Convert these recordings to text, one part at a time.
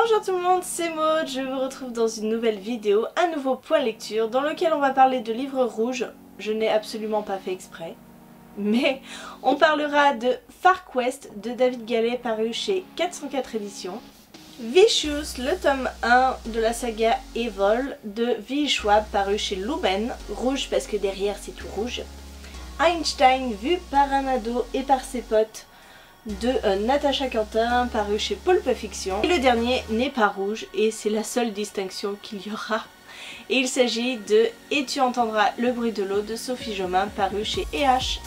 Bonjour tout le monde, c'est Maud, je vous retrouve dans une nouvelle vidéo, un nouveau point lecture dans lequel on va parler de livres rouges. Je n'ai absolument pas fait exprès, mais on parlera de Far Quest de David Gallet paru chez 404 éditions. Vicious, le tome 1 de la saga Evil de V. Schwab paru chez Lumen, rouge parce que derrière c'est tout rouge. Einstein vu par un ado et par ses potes de Natacha Quentin paru chez Pulp Fiction. Et le dernier n'est pas rouge et c'est la seule distinction qu'il y aura. Et il s'agit de Et tu entendras le bruit de l'eau de Sophie Jomain paru chez EH.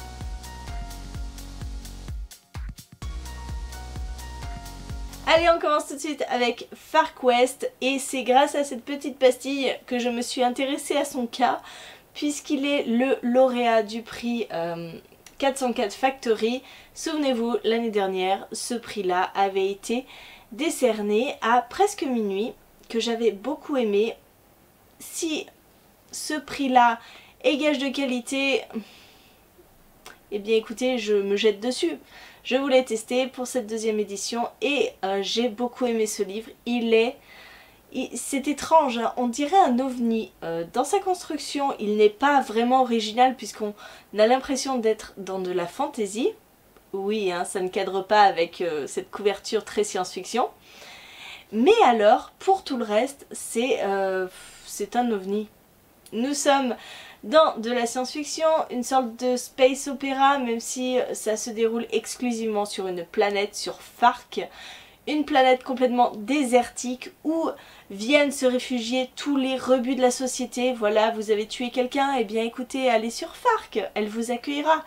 Allez, on commence tout de suite avec Far Quest et c'est grâce à cette petite pastille que je me suis intéressée à son cas puisqu'il est le lauréat du prix 404 Factory. Souvenez-vous, l'année dernière, ce prix-là avait été décerné à presque minuit, que j'avais beaucoup aimé. Si ce prix-là est gage de qualité, eh bien écoutez, je me jette dessus. Je voulais tester pour cette deuxième édition et j'ai beaucoup aimé ce livre. C'est étrange, hein, on dirait un ovni. Dans sa construction, il n'est pas vraiment original puisqu'on a l'impression d'être dans de la fantasy. Oui, hein, ça ne cadre pas avec cette couverture très science-fiction. Mais alors, pour tout le reste, c'est un ovni. Nous sommes dans de la science-fiction, une sorte de space opéra, même si ça se déroule exclusivement sur une planète, sur Fark. Une planète complètement désertique où viennent se réfugier tous les rebuts de la société. Voilà, vous avez tué quelqu'un, et bien écoutez, allez sur Fark, elle vous accueillera.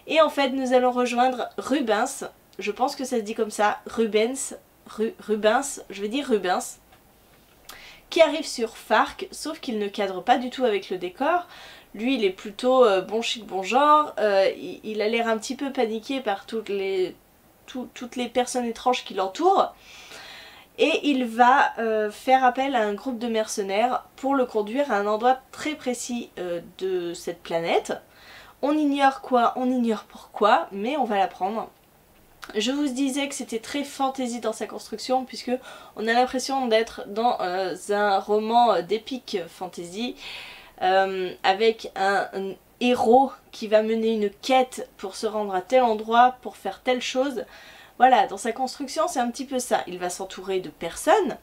Et en fait, nous allons rejoindre Rubens, je pense que ça se dit comme ça, Rubens, je vais dire Rubens, qui arrive sur Fark, sauf qu'il ne cadre pas du tout avec le décor. Lui, il est plutôt bon chic, bon genre, il a l'air un petit peu paniqué par toutes les personnes étranges qui l'entourent. Et il va faire appel à un groupe de mercenaires pour le conduire à un endroit très précis de cette planète. On ignore quoi, on ignore pourquoi, mais on va l'apprendre. Je vous disais que c'était très fantasy dans sa construction puisque on a l'impression d'être dans un roman d'épique fantasy avec un héros qui va mener une quête pour se rendre à tel endroit, pour faire telle chose. Voilà, dans sa construction c'est un petit peu ça. Il va s'entourer de personnes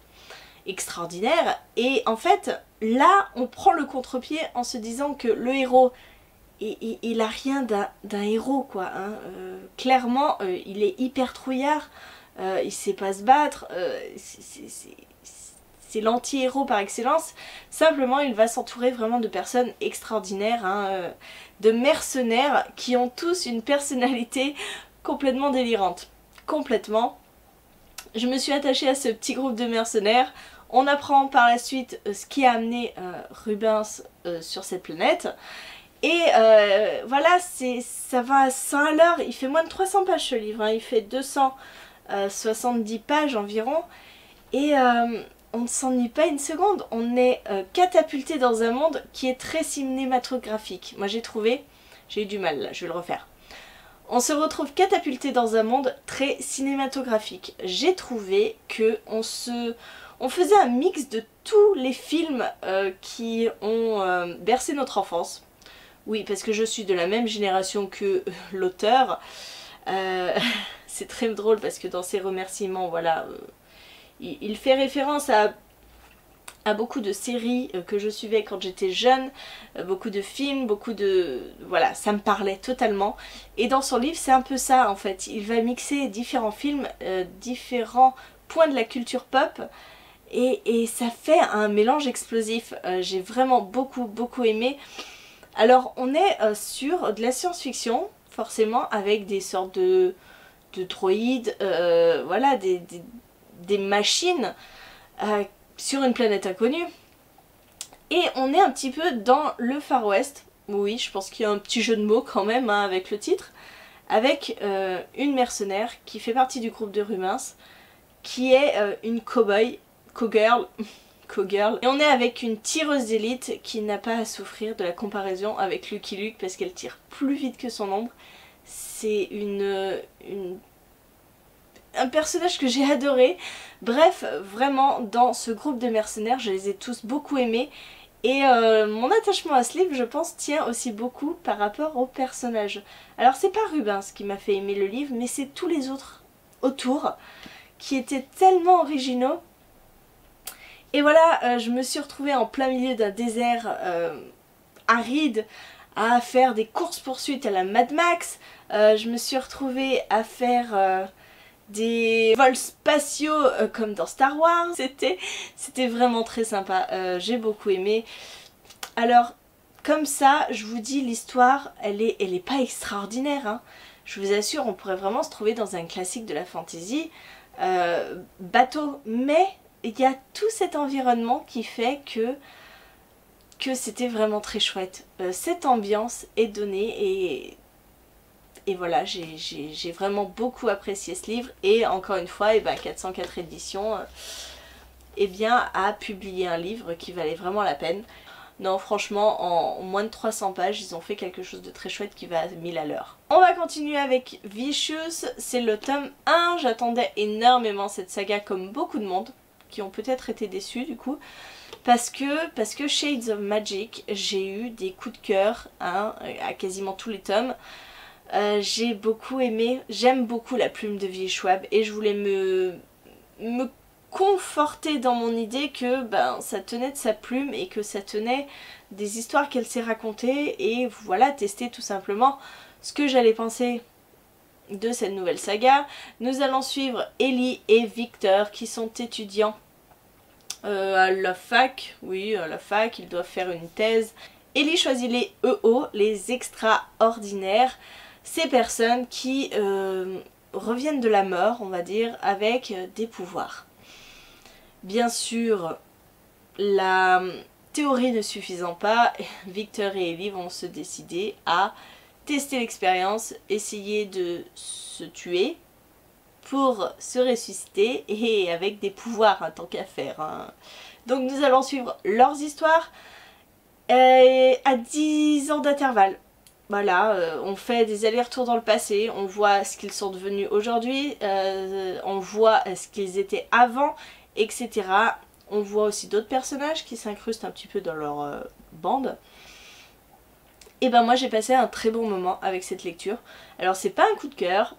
extraordinaires et en fait là on prend le contre-pied en se disant que le héros, il a rien d'un héros quoi. Hein. Clairement il est hyper trouillard, il sait pas se battre, c'est l'anti-héros par excellence. Simplement il va s'entourer vraiment de personnes extraordinaires, hein, de mercenaires qui ont tous une personnalité complètement délirante. Complètement. Je me suis attachée à ce petit groupe de mercenaires. On apprend par la suite ce qui a amené Rubens sur cette planète. Et voilà, ça va à 100 à l'heure. Il fait moins de 300 pages ce livre, hein. Il fait 270 pages environ. Et on ne s'ennuie pas une seconde. On est catapulté dans un monde qui est très cinématographique. Moi j'ai trouvé, j'ai eu du mal là, je vais le refaire. On se retrouve catapulté dans un monde très cinématographique. J'ai trouvé que on faisait un mix de tous les films qui ont bercé notre enfance. Oui, parce que je suis de la même génération que l'auteur. C'est très drôle parce que dans ses remerciements, voilà, il fait référence à beaucoup de séries que je suivais quand j'étais jeune, beaucoup de films, beaucoup de... Voilà, ça me parlait totalement. Et dans son livre, c'est un peu ça en fait. Il va mixer différents films, différents points de la culture pop. Et ça fait un mélange explosif. J'ai vraiment beaucoup aimé. Alors, on est sur de la science-fiction, forcément, avec des sortes de droïdes, voilà, des machines sur une planète inconnue. Et on est un petit peu dans le Far West. Oui, je pense qu'il y a un petit jeu de mots quand même hein, avec le titre. Avec une mercenaire qui fait partie du groupe de Rubens, qui est une cowboy, cowgirl. Et on est avec une tireuse d'élite qui n'a pas à souffrir de la comparaison avec Lucky Luke parce qu'elle tire plus vite que son ombre. C'est un personnage que j'ai adoré. Bref, vraiment dans ce groupe de mercenaires, je les ai tous beaucoup aimés. Et mon attachement à ce livre, je pense, tient aussi beaucoup par rapport au personnage. Alors c'est pas Rubens qui m'a fait aimer le livre, mais c'est tous les autres autour qui étaient tellement originaux. Et voilà, je me suis retrouvée en plein milieu d'un désert aride à faire des courses-poursuites à la Mad Max. Je me suis retrouvée à faire des vols spatiaux comme dans Star Wars. C'était vraiment très sympa, j'ai beaucoup aimé. Alors, comme ça, je vous dis, l'histoire, elle est pas extraordinaire, hein. Je vous assure, on pourrait vraiment se trouver dans un classique de la fantasy, bateau, mais il y a tout cet environnement qui fait que c'était vraiment très chouette. Cette ambiance est donnée et voilà, j'ai vraiment beaucoup apprécié ce livre. Et encore une fois, 404 éditions a publié un livre qui valait vraiment la peine. Non, franchement, en moins de 300 pages, ils ont fait quelque chose de très chouette qui va à 1000 à l'heure. On va continuer avec Vicious, c'est le tome 1. J'attendais énormément cette saga comme beaucoup de monde, qui ont peut-être été déçus du coup. Parce que Shades of Magic, j'ai eu des coups de cœur hein, à quasiment tous les tomes. J'ai beaucoup aimé, j'aime beaucoup la plume de V.E. Schwab et je voulais me conforter dans mon idée que ça tenait de sa plume et que ça tenait des histoires qu'elle s'est racontées et voilà, tester tout simplement ce que j'allais penser de cette nouvelle saga. Nous allons suivre Ellie et Victor qui sont étudiants à la fac, oui à la fac, ils doivent faire une thèse. Ellie choisit les EO, les extraordinaires, ces personnes qui reviennent de la mort, on va dire, avec des pouvoirs. Bien sûr, la théorie ne suffisant pas, Victor et Ellie vont se décider à tester l'expérience, essayer de se tuer pour se ressusciter et avec des pouvoirs, hein, tant qu'à faire. Hein. Donc nous allons suivre leurs histoires à 10 ans d'intervalle. Voilà, on fait des allers-retours dans le passé, on voit ce qu'ils sont devenus aujourd'hui, on voit ce qu'ils étaient avant, etc. On voit aussi d'autres personnages qui s'incrustent un petit peu dans leur bande. Et moi j'ai passé un très bon moment avec cette lecture. Alors c'est pas un coup de cœur,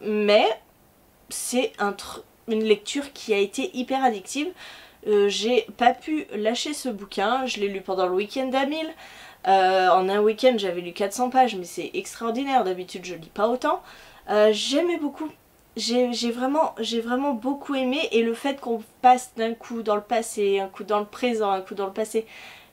mais c'est une lecture qui a été hyper addictive. J'ai pas pu lâcher ce bouquin, je l'ai lu pendant le week-end d'Amil. En un week-end j'avais lu 400 pages mais c'est extraordinaire, d'habitude je lis pas autant. J'aimais beaucoup, j'ai vraiment beaucoup aimé et le fait qu'on passe d'un coup dans le passé, un coup dans le présent, un coup dans le passé,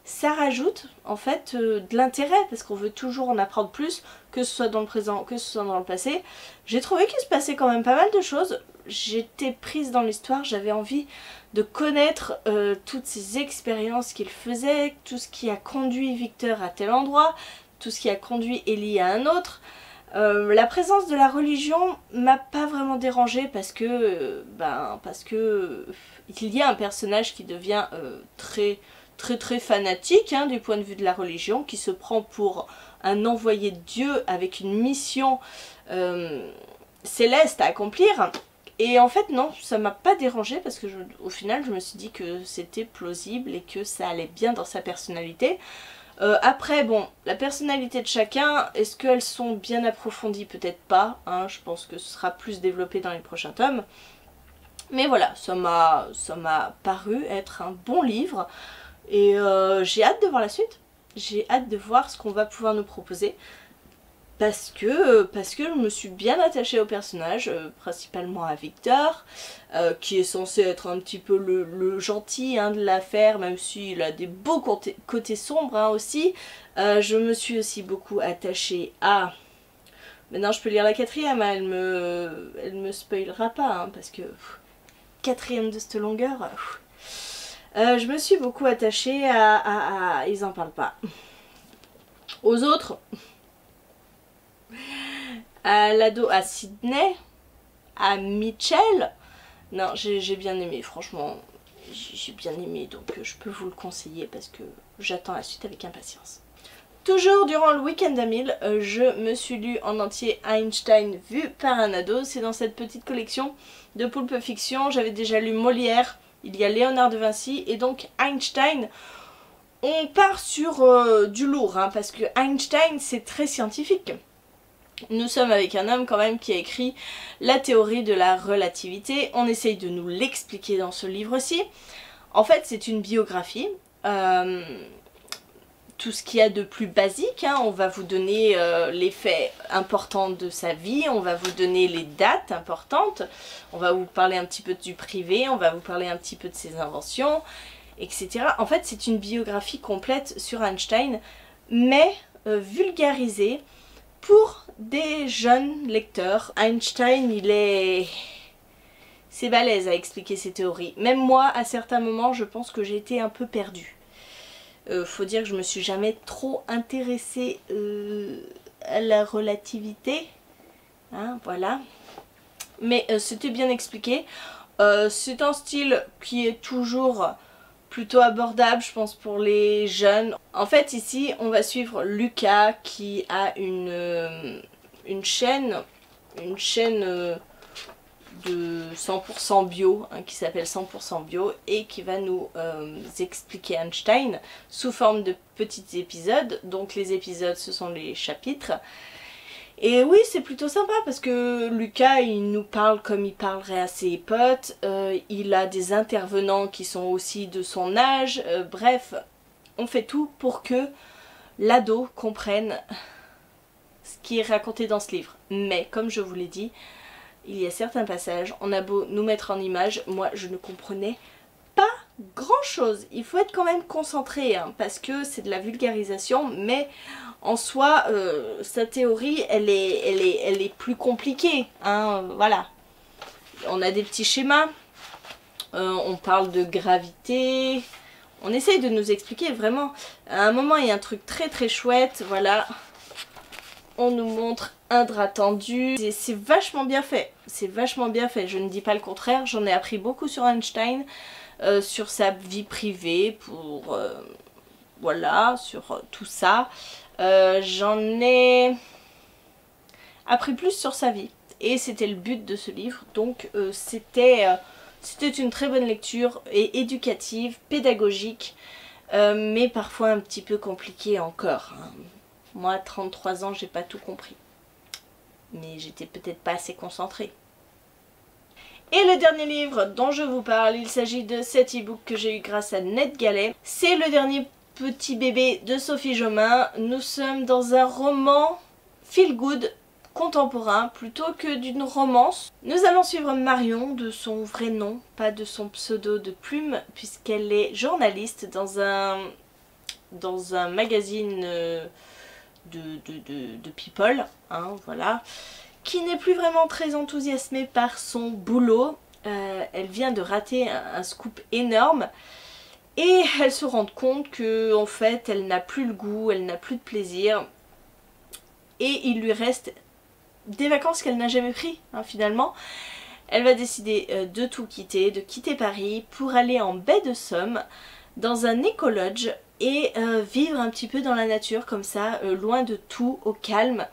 ça rajoute en fait de l'intérêt parce qu'on veut toujours en apprendre plus, que ce soit dans le présent, que ce soit dans le passé. J'ai trouvé qu'il se passait quand même pas mal de choses, j'étais prise dans l'histoire, j'avais envie de connaître toutes ces expériences qu'il faisait, tout ce qui a conduit Victor à tel endroit, tout ce qui a conduit Ellie à un autre. La présence de la religion m'a pas vraiment dérangée parce que il y a un personnage qui devient très fanatique hein, du point de vue de la religion, qui se prend pour un envoyé de Dieu avec une mission céleste à accomplir. Et en fait non, ça m'a pas dérangée parce que au final je me suis dit que c'était plausible et que ça allait bien dans sa personnalité. Après bon, la personnalité de chacun, est-ce qu'elles sont bien approfondies? Peut-être pas, hein, je pense que ce sera plus développé dans les prochains tomes. Mais voilà, ça m'a paru être un bon livre et j'ai hâte de voir la suite. J'ai hâte de voir ce qu'on va pouvoir nous proposer. Parce que je me suis bien attachée au personnage, principalement à Victor, qui est censé être un petit peu le gentil hein, de l'affaire, même s'il a des beaux côtés sombres hein, aussi. Je me suis aussi beaucoup attachée à... Maintenant je peux lire la quatrième, hein, elle me spoilera pas, hein, parce que... quatrième de cette longueur... je me suis beaucoup attachée à... Ils en parlent pas. Aux autres... à l'ado, à Sydney, à Mitchell. Non, j'ai bien aimé, franchement, j'ai bien aimé, donc je peux vous le conseiller parce que j'attends la suite avec impatience. Toujours durant le week-end d'Amil, je me suis lu en entier Einstein vu par un ado. C'est dans cette petite collection de Pulp Fiction. J'avais déjà lu Molière, il y a Léonard de Vinci et donc Einstein. On part sur du lourd, hein, parce que Einstein c'est très scientifique. Nous sommes avec un homme quand même qui a écrit la théorie de la relativité. On essaye de nous l'expliquer dans ce livre-ci. En fait c'est une biographie. Tout ce qu'il y a de plus basique, hein. On va vous donner les faits importants de sa vie, on va vous donner les dates importantes, on va vous parler un petit peu du privé, on va vous parler un petit peu de ses inventions, etc. En fait c'est une biographie complète sur Einstein, mais vulgarisée pour des jeunes lecteurs. Einstein c'est balèze à expliquer ses théories. Même moi à certains moments je pense que j'ai été un peu perdue. Faut dire que je me suis jamais trop intéressée à la relativité, hein, voilà. Mais c'était bien expliqué. C'est un style qui est toujours plutôt abordable, je pense, pour les jeunes. En fait, ici, on va suivre Lucas qui a une chaîne de 100% bio, hein, qui s'appelle 100% bio et qui va nous expliquer Einstein sous forme de petits épisodes. Donc les épisodes ce sont les chapitres et oui c'est plutôt sympa parce que Lucas il nous parle comme il parlerait à ses potes, il a des intervenants qui sont aussi de son âge, bref on fait tout pour que l'ado comprenne ce qui est raconté dans ce livre. Mais comme je vous l'ai dit, il y a certains passages, on a beau nous mettre en image, moi je ne comprenais pas grand chose. Il faut être quand même concentré, hein, parce que c'est de la vulgarisation, mais en soi, sa théorie, elle est plus compliquée, hein, voilà. On a des petits schémas, on parle de gravité, on essaye de nous expliquer vraiment. À un moment, il y a un truc très très chouette, voilà. On nous montre un drap tendu, c'est vachement bien fait, c'est vachement bien fait, je ne dis pas le contraire, j'en ai appris beaucoup sur Einstein, sur sa vie privée, voilà, sur tout ça, j'en ai appris plus sur sa vie, et c'était le but de ce livre, donc c'était une très bonne lecture, et éducative, pédagogique, mais parfois un petit peu compliquée encore, hein. Moi, à 33 ans, j'ai pas tout compris. Mais j'étais peut-être pas assez concentrée. Et le dernier livre dont je vous parle, il s'agit de cet e-book que j'ai eu grâce à NetGalley. C'est le dernier petit bébé de Sophie Jomain. Nous sommes dans un roman feel good contemporain plutôt que d'une romance. Nous allons suivre Marion de son vrai nom, pas de son pseudo de plume, puisqu'elle est journaliste dans un magazine de people, hein, voilà, qui n'est plus vraiment très enthousiasmée par son boulot. Elle vient de rater un scoop énorme et elle se rend compte que en fait elle n'a plus le goût, elle n'a plus de plaisir et il lui reste des vacances qu'elle n'a jamais pris, hein, finalement. Elle va décider de tout quitter, de quitter Paris pour aller en baie de Somme dans un écolodge et vivre un petit peu dans la nature comme ça, loin de tout, au calme,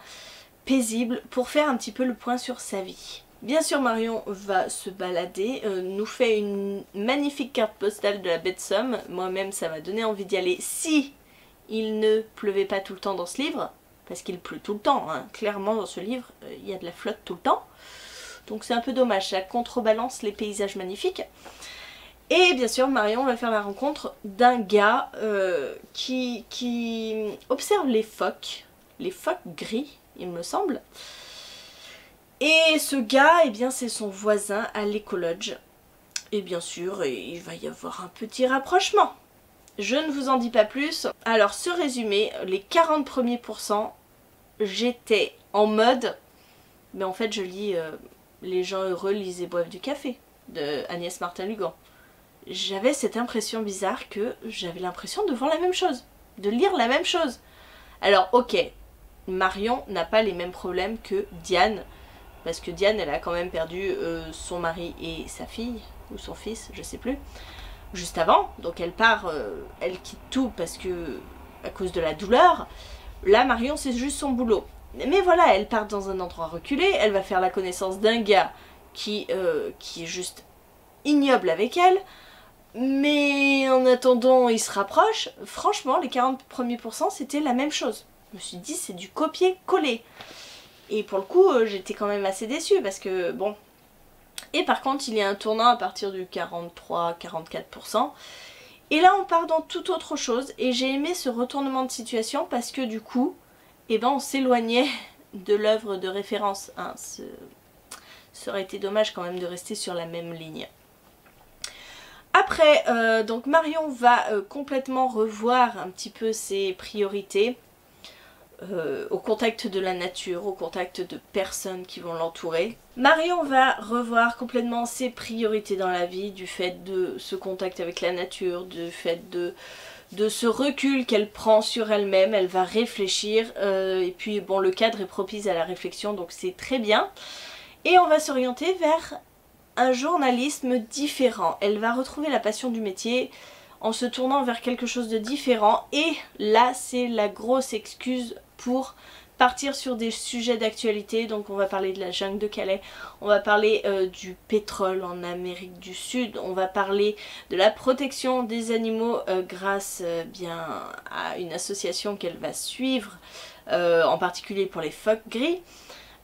paisible, pour faire un petit peu le point sur sa vie. Bien sûr Marion va se balader, nous fait une magnifique carte postale de la baie de Somme. Moi-même ça m'a donné envie d'y aller si il ne pleuvait pas tout le temps dans ce livre, parce qu'il pleut tout le temps, hein. Clairement dans ce livre il y a de la flotte tout le temps, donc c'est un peu dommage, ça contrebalance les paysages magnifiques. Et bien sûr Marion va faire la rencontre d'un gars qui observe les phoques gris il me semble. Et ce gars, eh bien c'est son voisin à l'écolodge. Et bien sûr il va y avoir un petit rapprochement. Je ne vous en dis pas plus. Alors ce résumé, les 40 premiers pourcents, j'étais en mode, mais en fait je lis Les gens heureux lisent et boivent du café de Agnès Martin-Lugan. J'avais cette impression bizarre que j'avais l'impression de voir la même chose, de lire la même chose. Alors ok, Marion n'a pas les mêmes problèmes que Diane, parce que Diane elle a quand même perdu son mari et sa fille, ou son fils, je sais plus, juste avant, donc elle part, elle quitte tout parce que à cause de la douleur. Là, Marion, c'est juste son boulot. Mais voilà, elle part dans un endroit reculé, elle va faire la connaissance d'un gars qui est juste ignoble avec elle. Mais en attendant, il se rapproche. Franchement, les 40 premiers pourcents, c'était la même chose. Je me suis dit, c'est du copier-coller. Et pour le coup, j'étais quand même assez déçue parce que, bon... Et par contre, il y a un tournant à partir du 43-44%. Et là, on part dans toute autre chose. Et j'ai aimé ce retournement de situation parce que du coup, eh ben, on s'éloignait de l'œuvre de référence. Hein. Ça aurait été dommage quand même de rester sur la même ligne. Après, donc Marion va complètement revoir un petit peu ses priorités au contact de la nature, au contact de personnes qui vont l'entourer. Marion va revoir complètement ses priorités dans la vie, du fait de ce contact avec la nature, du fait de ce recul qu'elle prend sur elle-même. Elle va réfléchir et puis bon, le cadre est propice à la réflexion, donc c'est très bien. Et on va s'orienter vers un journalisme différent. Elle va retrouver la passion du métier en se tournant vers quelque chose de différent. Et là, c'est la grosse excuse pour partir sur des sujets d'actualité. Donc on va parler de la jungle de Calais, on va parler du pétrole en Amérique du Sud, on va parler de la protection des animaux grâce bien à une association qu'elle va suivre, en particulier pour les phoques gris.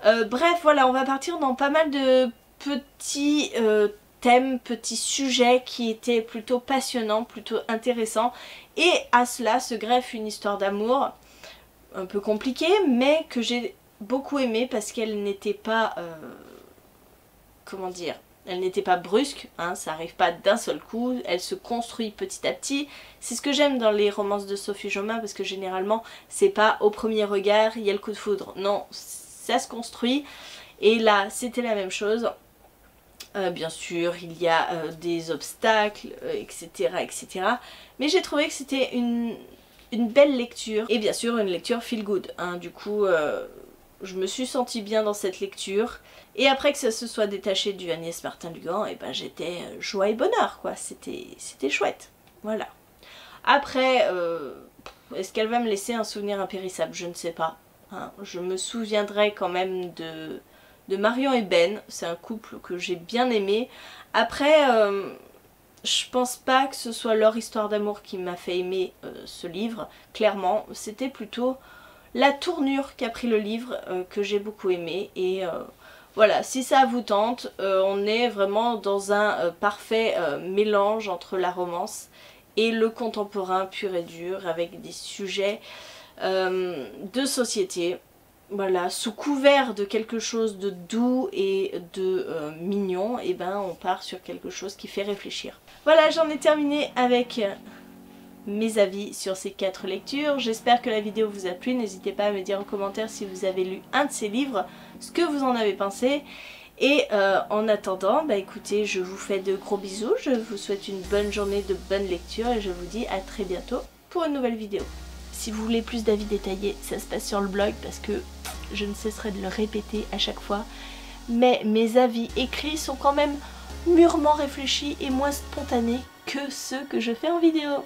Bref, voilà, on va partir dans pas mal de petits thèmes, petits sujets qui étaient plutôt passionnants, plutôt intéressants. Et à cela se greffe une histoire d'amour un peu compliquée, mais que j'ai beaucoup aimée parce qu'elle n'était pas... comment dire, elle n'était pas brusque, hein, ça arrive pas d'un seul coup, elle se construit petit à petit. C'est ce que j'aime dans les romances de Sophie Jomain, parce que généralement c'est pas au premier regard, il y a le coup de foudre. Non, ça se construit, et là c'était la même chose. Bien sûr, il y a des obstacles, etc., etc. Mais j'ai trouvé que c'était une belle lecture, et bien sûr une lecture feel good, hein. Du coup, je me suis sentie bien dans cette lecture. Et après que ça se soit détaché du Agnès Martin-Lugan, et ben j'étais joie et bonheur, quoi. C'était chouette. Voilà. Après, est-ce qu'elle va me laisser un souvenir impérissable? Je ne sais pas. Hein. Je me souviendrai quand même de Marion et Ben. C'est un couple que j'ai bien aimé. Après, je pense pas que ce soit leur histoire d'amour qui m'a fait aimer ce livre. Clairement, c'était plutôt la tournure qu'a pris le livre que j'ai beaucoup aimé. Et voilà, si ça vous tente, on est vraiment dans un parfait mélange entre la romance et le contemporain pur et dur, avec des sujets de société. Voilà, sous couvert de quelque chose de doux et de mignon, et ben on part sur quelque chose qui fait réfléchir. Voilà, j'en ai terminé avec mes avis sur ces 4 lectures. J'espère que la vidéo vous a plu. N'hésitez pas à me dire en commentaire si vous avez lu un de ces livres, ce que vous en avez pensé. Et en attendant, bah écoutez, je vous fais de gros bisous, je vous souhaite une bonne journée de bonne lecture et je vous dis à très bientôt pour une nouvelle vidéo. Si vous voulez plus d'avis détaillés, ça se passe sur le blog parce que je ne cesserai de le répéter à chaque fois. Mais mes avis écrits sont quand même mûrement réfléchis et moins spontanés que ceux que je fais en vidéo.